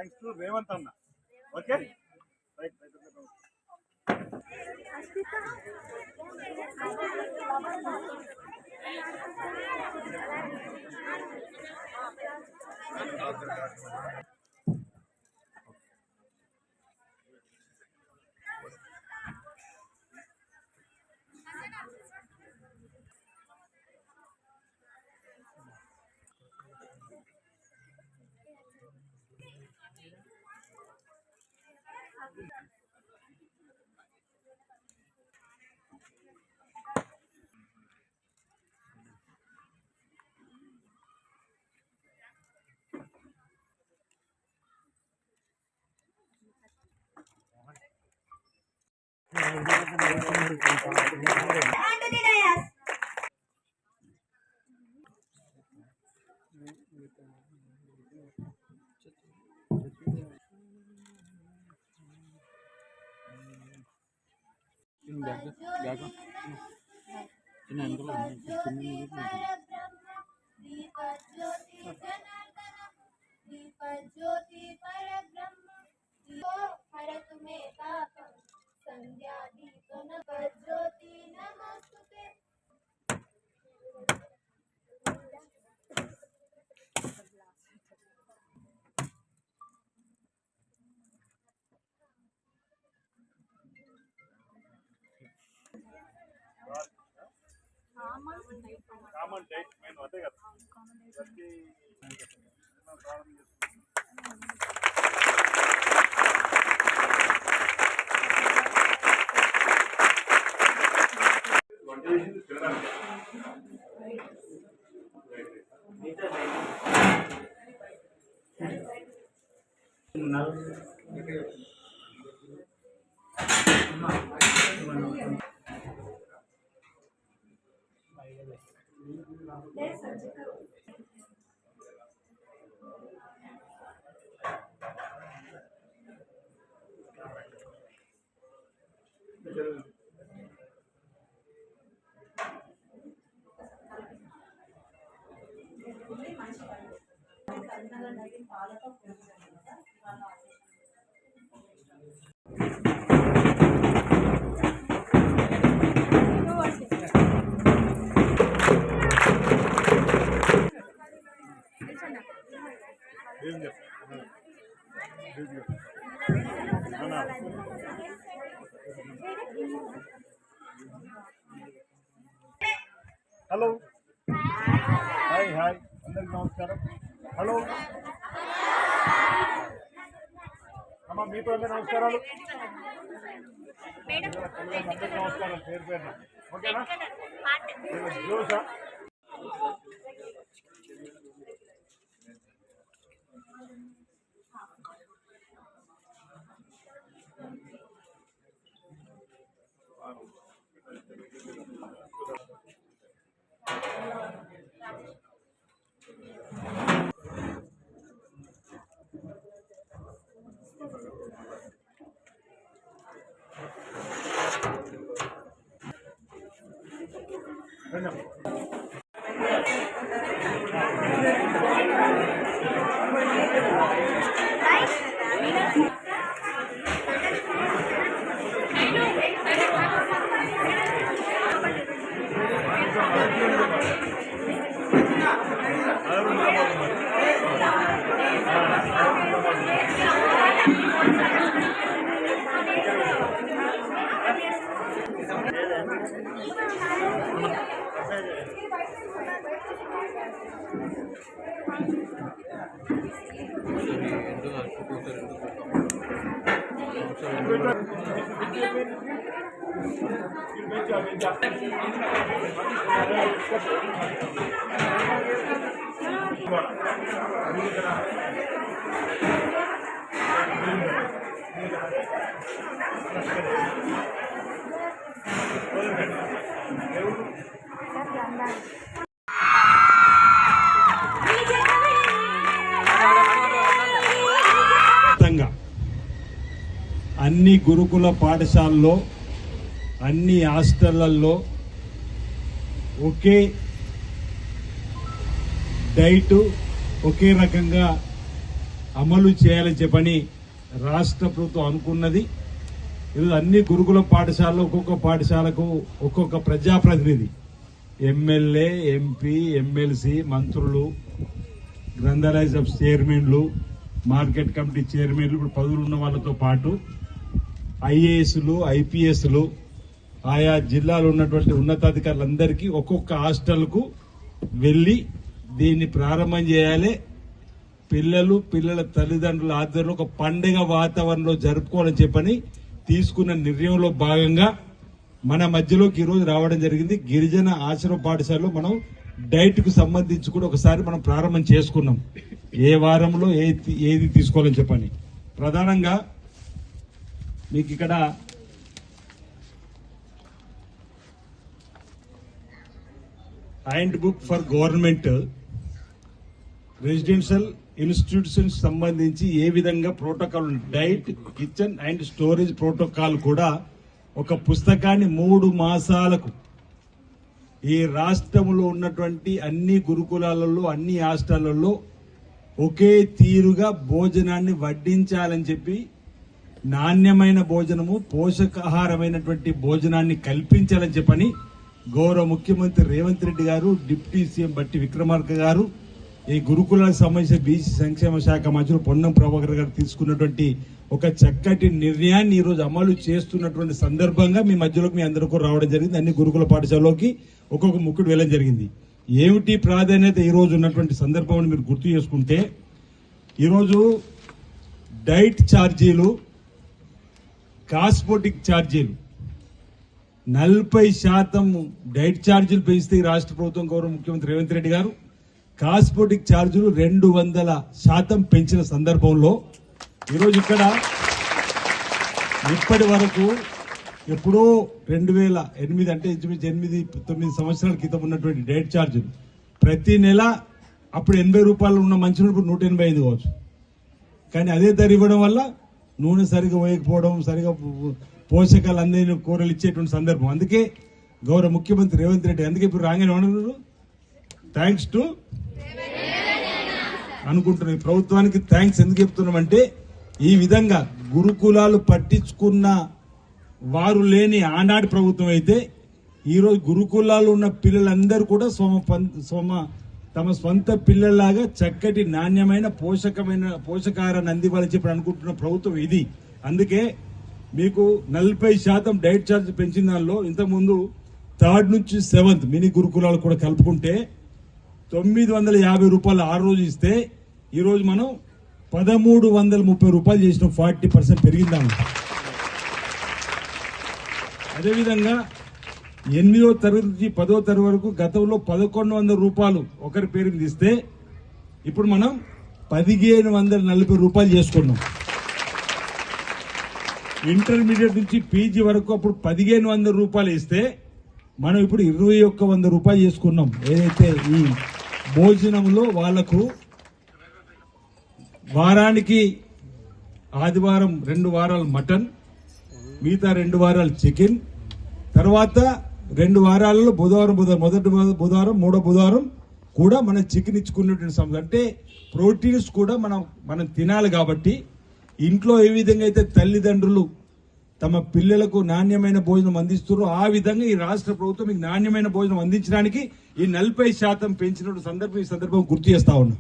Thanks to Revanth అన్న. Okay right. ज्योति परब्रह्म हरत में तापम संध्या दीपन ज्योति नमस्तुते. కామన్ టైప్ నేను అదే కదా హలో హాయ్ హాయ్ అందరికి నమస్కారం. హలో అమ్మా మీకు అందరూ నమస్కారాలు. అందరికి నమస్కారం పేరు పేరున. ఓకేనా జోసా అన్ని గురుకుల పాఠశాలల్లో అన్ని హాస్టళ్లలో ఒకే డైట్ ఒకే రకంగా అమలు చేయాలని చెప్పని రాష్ట్ర ప్రభుత్వం అనుకున్నది. ఈరోజు అన్ని గురుకుల పాఠశాలలో ఒక్కొక్క పాఠశాలకు ఒక్కొక్క ప్రజాప్రతినిధి, ఎమ్మెల్యే, ఎంపీ, ఎమ్మెల్సీ, మంత్రులు, గ్రంథాలయ సబ్ చైర్మన్లు, మార్కెట్ కమిటీ చైర్మన్లు, ఇప్పుడు పదవులు ఉన్న వాళ్ళతో పాటు ఐఏఎస్లు, ఐపీఎస్లు, ఆయా జిల్లాలో ఉన్నటువంటి ఉన్నతాధికారులందరికీ ఒక్కొక్క హాస్టల్కు వెళ్లి దీన్ని ప్రారంభం చేయాలి. పిల్లలు, పిల్లల తల్లిదండ్రుల ఆధ్వర్యంలో ఒక పండుగ వాతావరణంలో జరుపుకోవాలని చెప్పని తీసుకున్న నిర్ణయంలో భాగంగా మన మధ్యలోకి ఈరోజు రావడం జరిగింది. గిరిజన ఆశ్రమ పాఠశాలలో మనం డైట్ కు సంబంధించి కూడా ఒకసారి మనం ప్రారంభం చేసుకున్నాం. ఏ వారంలో ఏది తీసుకోవాలని చెప్పని ప్రధానంగా మీకు ఇక్కడ hand book for government residential institutions సంబంధించి ఏ విధంగా protocol, diet, kitchen and storage protocol కూడా ఒక పుస్తకాన్ని 3 మాసాలకు ఈ రాష్ట్రంలో ఉన్నటువంటి అన్ని గురుకులాలలో, అన్ని హాస్టళ్లలో ఒకే తీరుగా భోజనాన్ని వడ్డించాలని చెప్పి, నాణ్యమైన భోజనము, పోషకాహారమైనటువంటి భోజనాన్ని కల్పించాలని చెప్పని గౌరవ ముఖ్యమంత్రి రేవంత్ రెడ్డి గారు, డిప్యూటీ సీఎం బట్టి విక్రమార్క గారు, ఈ గురుకులాలకు సంబంధించిన బీసీ సంక్షేమ శాఖ మంత్రులు పొన్నం ప్రభాకర్ గారు తీసుకున్నటువంటి ఒక చక్కటి నిర్ణయాన్ని ఈరోజు అమలు చేస్తున్నటువంటి సందర్భంగా మీ మధ్యలోకి మీ అందరికీ రావడం జరిగింది. అన్ని గురుకుల పాఠశాలలోకి ఒక్కొక్క ముక్కుడు వెళ్ళడం జరిగింది. ఏమిటి ప్రాధాన్యత ఈ రోజు ఉన్నటువంటి సందర్భం మీరు గుర్తు చేసుకుంటే, ఈరోజు డైట్ ఛార్జీలు, కాస్మోటిక్ ఛార్జీలు 40% డైట్ ఛార్జీలు పెంచితే ఈ రాష్ట్ర ప్రభుత్వం గౌరవ ముఖ్యమంత్రి రేవంత్ రెడ్డి గారు కాస్మోటిక్ ఛార్జీలు 200% పెంచిన సందర్భంలో ఈరోజు ఇక్కడ ఇప్పటి వరకు ఎప్పుడో 2008 అంటే 8-9 సంవత్సరాల క్రితం ఉన్నటువంటి డైట్ ఛార్జీలు ప్రతి నెల అప్పుడు 80 రూపాయలు ఉన్న మంచినీళ్ళు ఇప్పుడు 185 కావచ్చు. కానీ అదే ధర ఇవ్వడం వల్ల నూనె సరిగా వేయకపోవడం, సరిగా పోషకాలు అందరినీ కూరలు ఇచ్చేటువంటి సందర్భం. అందుకే గౌరవ ముఖ్యమంత్రి రేవంత్ రెడ్డి అందుకే ఇప్పుడు రాగానే ఏమన్నారు, థ్యాంక్స్ టు అనుకుంటున్నాం. ఈ ప్రభుత్వానికి థ్యాంక్స్ ఎందుకు చెప్తున్నామంటే, ఈ విధంగా గురుకులాలు పట్టించుకున్న వారు లేని ఆనాటి ప్రభుత్వం అయితే ఈరోజు గురుకులాలు ఉన్న పిల్లలందరూ కూడా తమ స్వంత పిల్లల్లాగా చక్కటి నాణ్యమైన పోషకాహారాన్ని అందివ్వాలని చెప్పి అనుకుంటున్న ప్రభుత్వం ఇది. అందుకే మీకు 40% డైట్ ఛార్జ్ పెంచిన దానిలో ఇంతకుముందు 3rd నుంచి 7th మినీ గురుకులాలు కూడా కలుపుకుంటే 950 రూపాయలు ఆ రోజు ఇస్తే ఈరోజు మనం 1330 రూపాయలు చేసిన 40% పెరిగిందాము. అదేవిధంగా 8వ తరగతి నుంచి 10వ తరగతి వరకు గతంలో 1100 రూపాయలు ఒకరి పేరు మీద ఇస్తే ఇప్పుడు మనం 1540 రూపాయలు చేసుకున్నాం. ఇంటర్మీడియట్ నుంచి పీజీ వరకు అప్పుడు 1500 రూపాయలు ఇస్తే మనం ఇప్పుడు 2100 రూపాయలు చేసుకున్నాం. ఏదైతే ఈ భోజనంలో వాళ్లకు వారానికి ఆదివారం 2 వారాలు మటన్, మిగతా 2 వారాలు చికెన్, తర్వాత 2 వారాలలో మొదటి బుధవారం 3వ బుధవారం కూడా మనం చికెన్ ఇచ్చుకున్నటువంటి సమయం. అంటే ప్రోటీన్స్ కూడా మనం తినాలి. కాబట్టి ఇంట్లో ఏ విధంగా అయితే తల్లిదండ్రులు తమ పిల్లలకు నాణ్యమైన భోజనం అందిస్తున్నారో ఆ విధంగా ఈ రాష్ట్ర ప్రభుత్వం మీకు నాణ్యమైన భోజనం అందించడానికి ఈ 40% పెంచిన సందర్భం గుర్తు చేస్తా ఉన్నా.